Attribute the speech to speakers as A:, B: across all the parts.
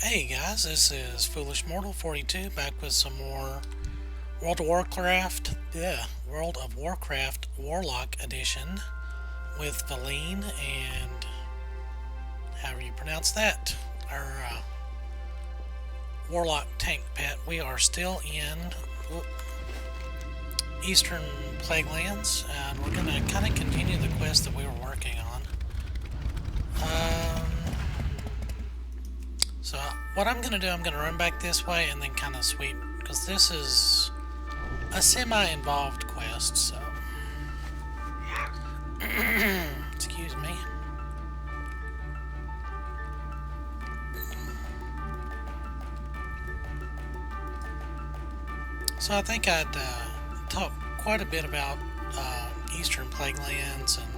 A: Hey guys, this is Foolish Mortal 42 back with some more World of Warcraft, World of Warcraft Warlock Edition with Valine and however you pronounce that, our Warlock tank pet. We are still in Eastern Plaguelands and we're going to kind of continue the quest that we were working on. So what I'm going to do, I'm going to run back this way and then kind of sweep, because this is a semi-involved quest, so... Excuse me. So I think I'd talk quite a bit about Eastern Plaguelands and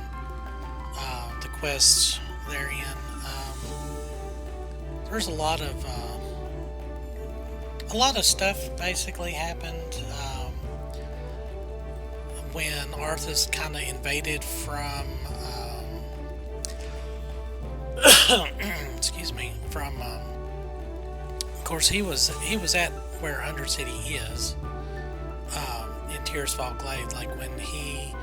A: the quests therein. There's a lot of stuff basically happened when Arthas kind of invaded from excuse me, from of course he was at where Undercity is in Tirisfal Glade, like when he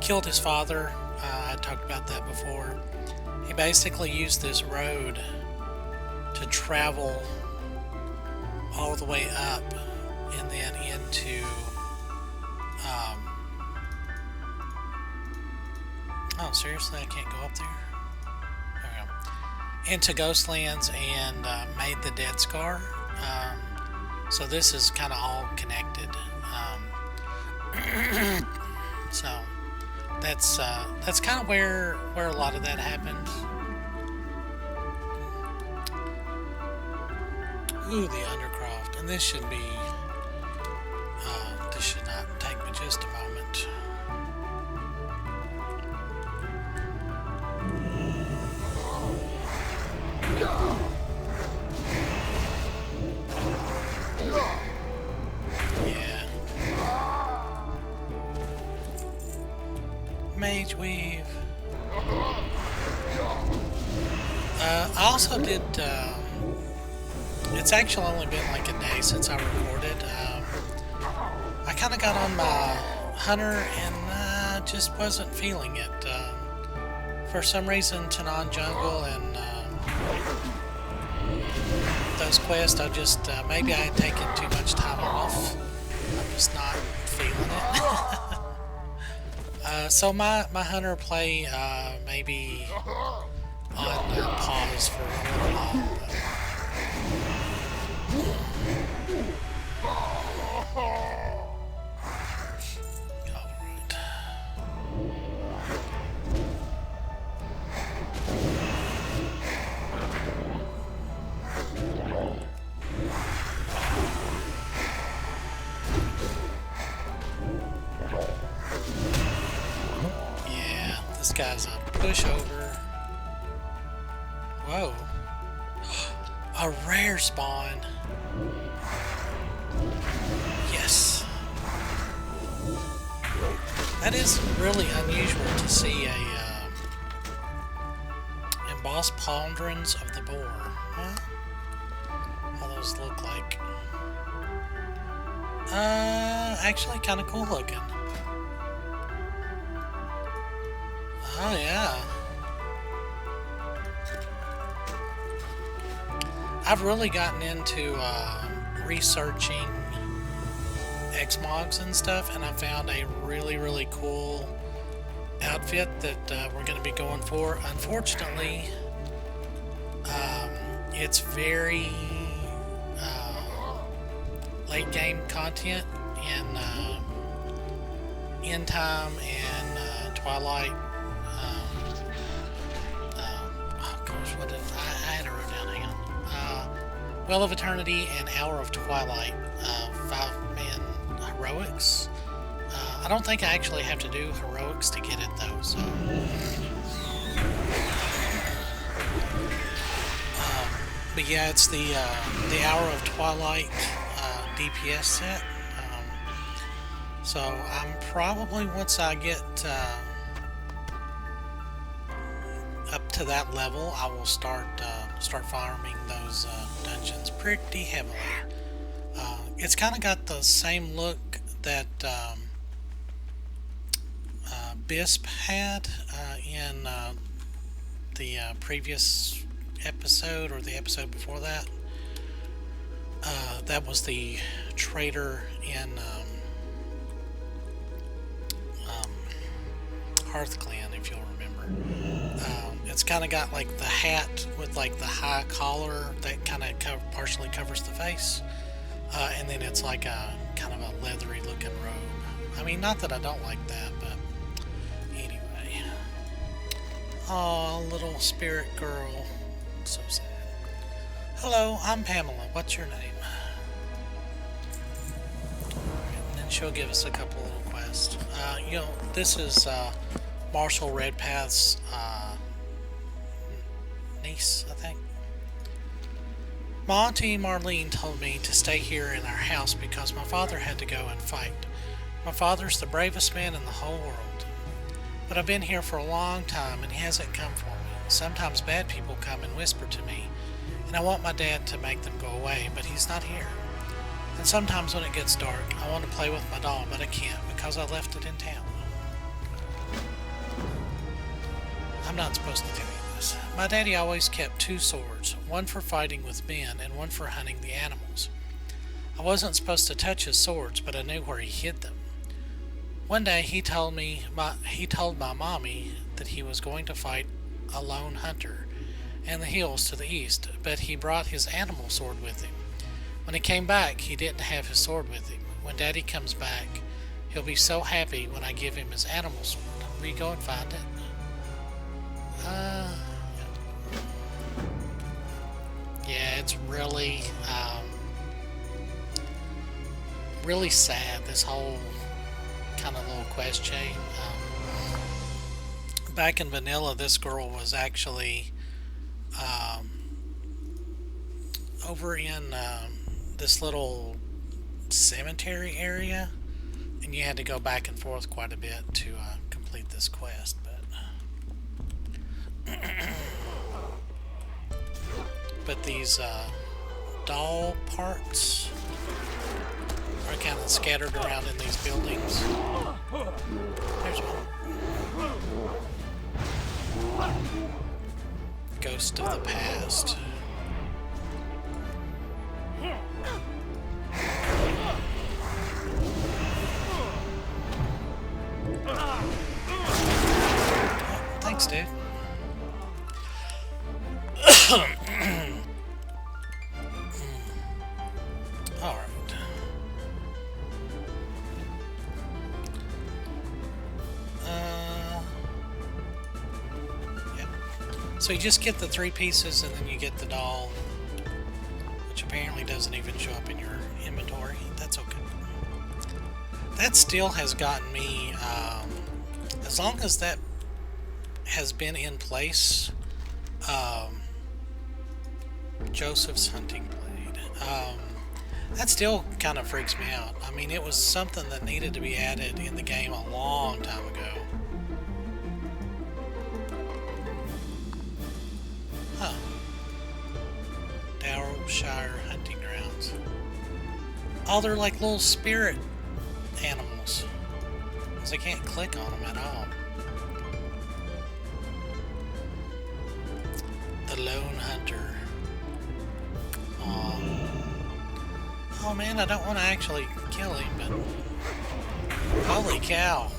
A: killed his father. I talked about that before. He basically used this road to travel all the way up and then into oh seriously, I can't go up there? There we go. Into Ghostlands and made the Dead Scar. So this is kind of all connected. So that's kind of where a lot of that happened. Ooh, the Undercroft, and this should be, this should not take me just a moment. Yeah. Mage Weave. I also did, it's actually only been like a day since I recorded. I kind of got on my hunter and just wasn't feeling it. For some reason, Tanan Jungle and those quests, I just, maybe I had taken too much time off. I'm just not feeling it. So my hunter play maybe on pause for a little while. Yeah, this guy's a pushover. Whoa. A rare spawn. Yes. That is really unusual to see a embossed pauldrons of the boar. Huh? How those look like. Actually kind of cool looking. Oh yeah. I've really gotten into researching Xmogs and stuff, and I found a really cool outfit that we're going to be going for. Unfortunately, it's very late game content in End Time and Twilight. Oh gosh, what did I had it wrote down? Hang on. Well of Eternity and Hour of Twilight, 5-man heroics. I don't think I actually have to do heroics to get it though, so. But yeah, it's the Hour of Twilight DPS set. So I'm probably, once I get up to that level, I will start start farming those dungeons pretty heavily. It's kind of got the same look that Bisp had in the previous episode, or the episode before that. That was the trader in Hearthclan, if you'll remember. It's kind of got like the hat with like the high collar that kind of partially covers the face, and then it's like a kind of a leathery looking robe. I mean, not that I don't like that, but anyway. Oh, little spirit girl, so sad. Hello, I'm Pamela. What's your name? And then she'll give us a couple little quests. This is Marshall Redpath's niece, I think. My auntie Marlene told me to stay here in our house because my father had to go and fight. My father's the bravest man in the whole world. But I've been here for a long time and he hasn't come for me. Sometimes bad people come and whisper to me, and I want my dad to make them go away, but he's not here. And sometimes when it gets dark, I want to play with my doll, but I can't because I left it in town. I'm not supposed to tell you this. My daddy always kept 2 swords, one for fighting with men and one for hunting the animals. I wasn't supposed to touch his swords, but I knew where he hid them. One day he told my mommy that he was going to fight a lone hunter in the hills to the east, but he brought his animal sword with him. When he came back, he didn't have his sword with him. When Daddy comes back, he'll be so happy when I give him his animal sword. Will you go and find it? Yeah, it's really, really sad, this whole kind of little quest chain. Back in vanilla, this girl was actually over in this little cemetery area, and you had to go back and forth quite a bit to complete this quest. But these doll parts are kind of scattered around in these buildings. There's one. Ghost of the past. Oh, thanks, dude. Alright. Yep. So you just get the 3 pieces and then you get the doll, which apparently doesn't even show up in your inventory. That's okay. That still has gotten me, as long as that has been in place, Joseph's hunting blade. That still kind of freaks me out. I mean, it was something that needed to be added in the game a long time ago. Huh. Darrowshire hunting grounds. Oh, they're like little spirit animals. Because I can't click on them at all. The lone hunter. Oh man, I don't want to actually kill him, but holy cow.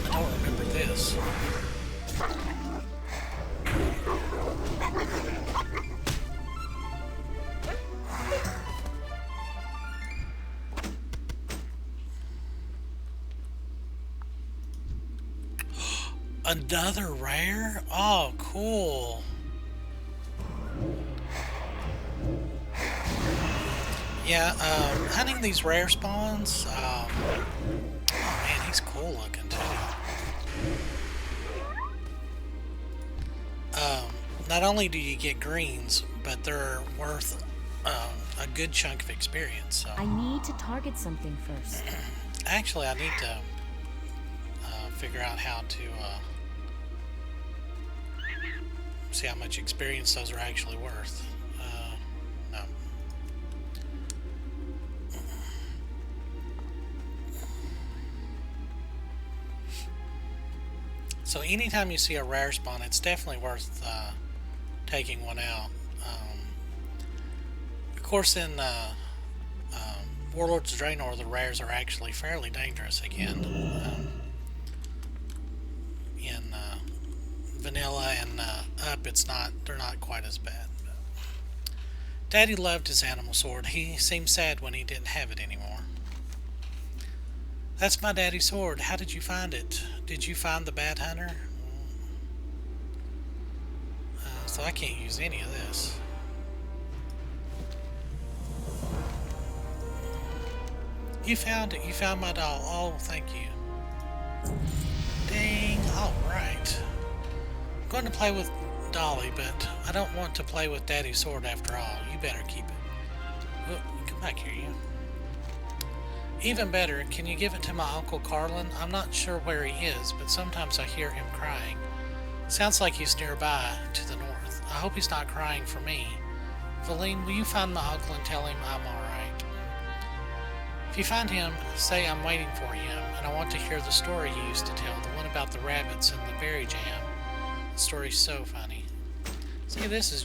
A: I don't remember this. Another rare? Oh, cool. Yeah, hunting these rare spawns, oh man, he's cool looking too. Not only do you get greens, but they're worth a good chunk of experience. So.
B: I need to target something first.
A: Actually, I need to figure out how to See how much experience those are actually worth. No. So anytime you see a rare spawn, it's definitely worth taking one out. Of course, in Warlords of Draenor, the rares are actually fairly dangerous again. In vanilla and up, they're not quite as bad. Daddy loved his animal sword. He seemed sad when he didn't have it anymore. That's my daddy's sword. How did you find it? Did you find the bad hunter? So I can't use any of this. You found it. You found my doll. Oh, thank you. Dang. Alright. I'm going to play with Dolly, but I don't want to play with Daddy's sword after all. You better keep it. Oh, come back here, you. Even better, can you give it to my Uncle Carlin? I'm not sure where he is, but sometimes I hear him crying. Sounds like he's nearby, to the north. I hope he's not crying for me. Valine, will you find my uncle and tell him I'm alright? If you find him, say I'm waiting for him, and I want to hear the story you used to tell, the one about the rabbits and the berry jam. The story's so funny. See, this is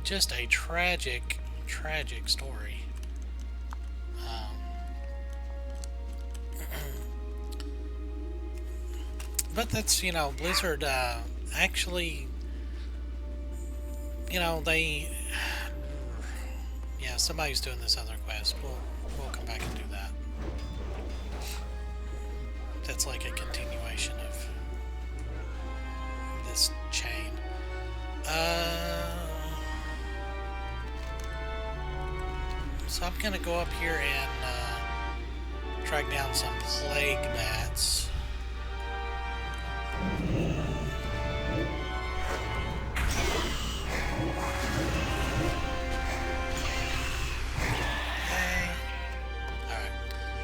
A: just a tragic story. But that's, Blizzard actually, yeah, somebody's doing this other quest. We'll come back and do that. That's like a continuation of this chain. So I'm gonna go up here and track down some plague bats.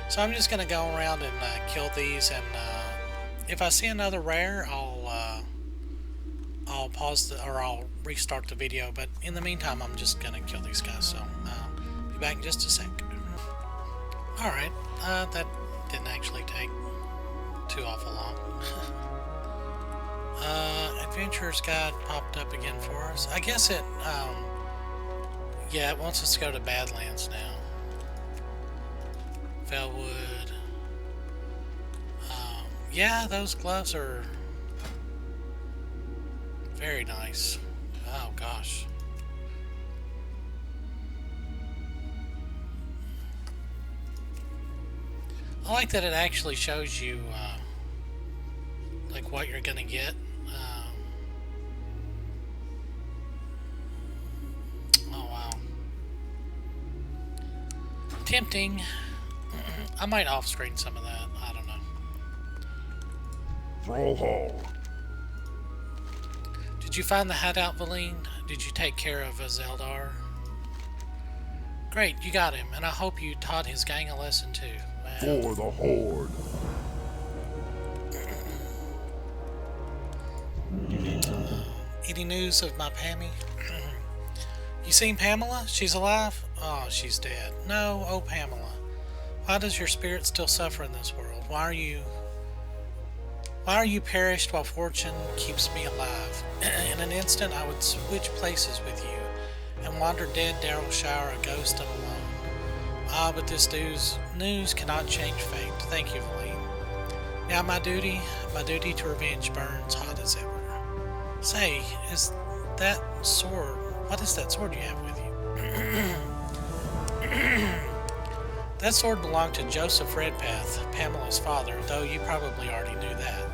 A: So I'm just gonna go around and kill these, and if I see another rare, I'll pause I'll restart the video. But in the meantime, I'm just gonna kill these guys. So be back in just a sec. All right, that didn't actually take too awful long. Adventurer's Guide popped up again for us. I guess it, yeah, it wants us to go to Badlands now. Felwood. Yeah, those gloves are very nice. Oh gosh. I like that it actually shows you like what you're gonna get. Oh wow. Tempting. I might off-screen some of that. I don't know.
B: Thrallhall.
A: Did you find the hideout, Valine? Did you take care of Azeldar? Great, you got him, and I hope you taught his gang a lesson too. Man.
B: For the Horde.
A: Any news of my Pammy? You seen Pamela? She's alive? Oh, she's dead. No, oh Pamela. Why does your spirit still suffer in this world? Why are you perished while fortune keeps me alive? In an instant I would switch places with you and wander dead Darrellshire, a ghost and alone. Ah, but this news cannot change fate. Thank you, Valine. Now my duty to revenge burns hot as ever. Say, is that sword... What is that sword you have with you? That sword belonged to Joseph Redpath, Pamela's father, though you probably already knew that.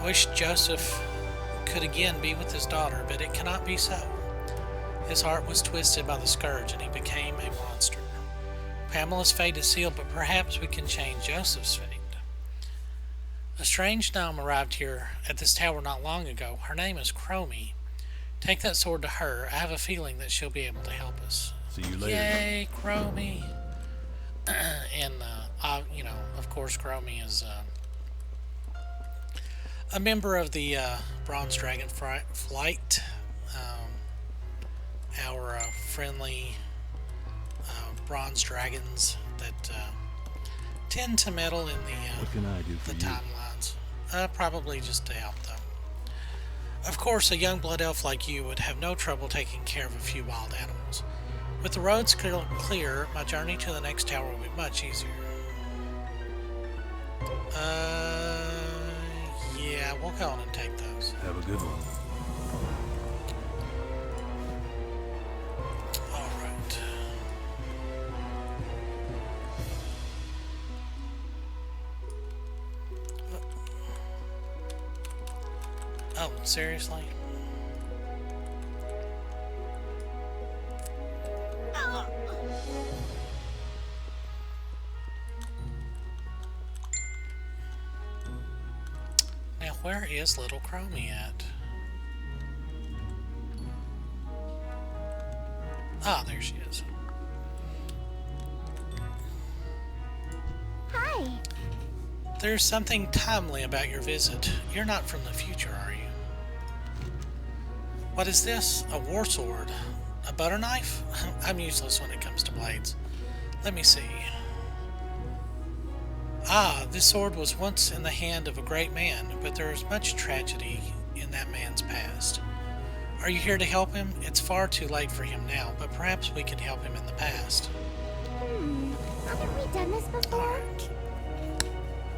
A: I wish Joseph could again be with his daughter, but it cannot be so. His heart was twisted by the scourge, and he became a monster. Pamela's fate is sealed, but perhaps we can change Joseph's fate. A strange gnome arrived here at this tower not long ago. Her name is Chromie. Take that sword to her. I have a feeling that she'll be able to help us.
B: See you later.
A: Yay, Chromie! And, of course, Chromie is A member of the Bronze Dragon Flight, um, our friendly bronze dragons that tend to meddle in
B: What can I do for
A: the
B: you?
A: timelines. Probably just to help them. Of course, a young blood elf like you would have no trouble taking care of a few wild animals. With the roads clear, my journey to the next tower will be much easier. Yeah, we'll go on and take those.
B: Have a good one.
A: Alright. Oh, seriously? Now, where is little Chromie at? Ah, there she is.
C: Hi.
A: There's something timely about your visit. You're not from the future, are you? What is this? A war sword? A butter knife? I'm useless when it comes to blades. Let me see. Ah, this sword was once in the hand of a great man, but there is much tragedy in that man's past. Are you here to help him? It's far too late for him now, but perhaps we can help him in the past.
C: Haven't we done this before?
A: Alright.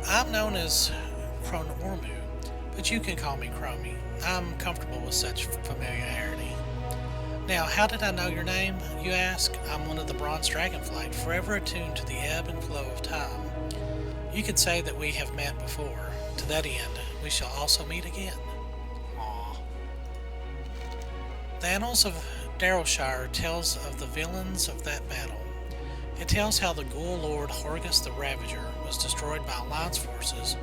A: I'm known as Kronormu, but you can call me Chromie. I'm comfortable with such familiarity. Now, how did I know your name, you ask? I'm one of the Bronze Dragonflight, forever attuned to the ebb and flow of time. You could say that we have met before. To that end, we shall also meet again. Aww. The Annals of Darrowshire tells of the villains of that battle. It tells how the ghoul lord Horgus the Ravager was destroyed by Alliance forces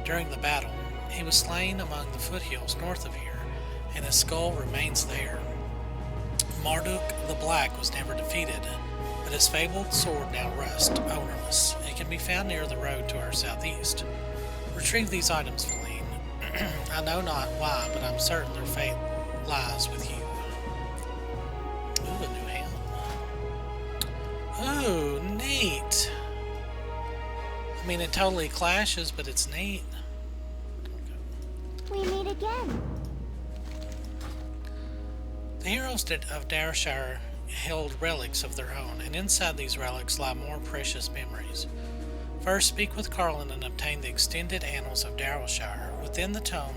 A: during the battle. He was slain among the foothills north of here, and his skull remains there. Marduk the Black was never defeated, but his fabled sword now rests ownerless. It can be found near the road to our southeast. Retrieve these items, Feline. I know not why, but I'm certain their fate lies with you. Ooh, a new helm. Ooh, neat. I mean, it totally clashes, but it's neat.
C: We meet again.
A: The heroes of Darrowshire held relics of their own, and inside these relics lie more precious memories. First, speak with Carlin and obtain the extended annals of Darrowshire. Within the tome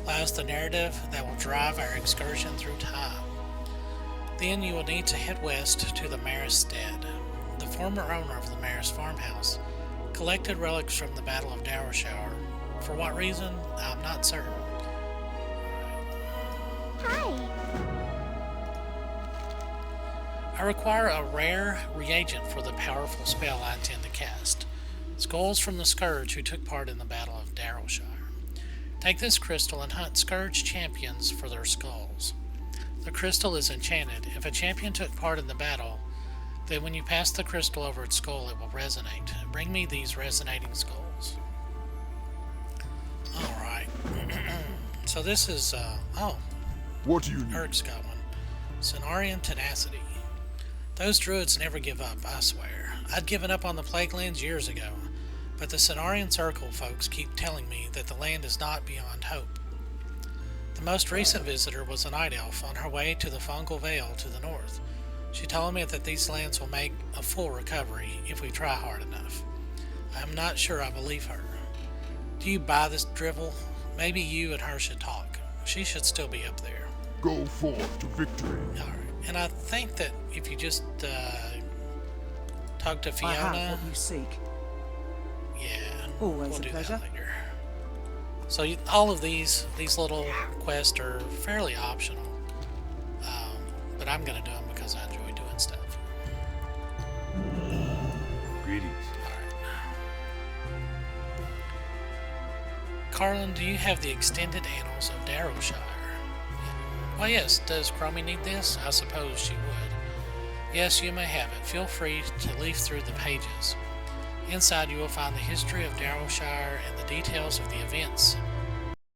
A: lies the narrative that will drive our excursion through time. Then you will need to head west to the Maris Stead. The former owner of the Maris farmhouse collected relics from the Battle of Darrowshire. For what reason, I'm not certain.
C: Hi.
A: I require a rare reagent for the powerful spell I intend to cast. Skulls from the Scourge who took part in the Battle of Darrowshire. Take this crystal and hunt Scourge champions for their skulls. The crystal is enchanted. If a champion took part in the battle, then when you pass the crystal over its skull, it will resonate. Bring me these resonating skulls. Alright. So this is,
B: What do you need?
A: Eric's got one. Cenarian Tenacity. Those druids never give up, I swear. I'd given up on the Plague Lands years ago, but the Cenarian Circle folks keep telling me that the land is not beyond hope. The most recent visitor was a night elf on her way to the Fungal Vale to the north. She told me that these lands will make a full recovery if we try hard enough. I'm not sure I believe her. Do you buy this drivel? Maybe you and her should talk. She should still be up there.
B: Go forth to victory.
A: Alright. And I think that if you just talk to
D: I
A: Fiona,
D: have what you seek.
A: yeah,
D: Always
A: we'll
D: a
A: do
D: pleasure.
A: that later. So all of these little quests are fairly optional, but I'm gonna do them because I enjoy doing stuff.
B: Greetings.
A: Carlin, do you have the extended annals of Darrowshire? Why, yes. Does Chromie need this? I suppose she would. Yes, you may have it. Feel free to leaf through the pages. Inside you will find the history of Darrowshire and the details of the events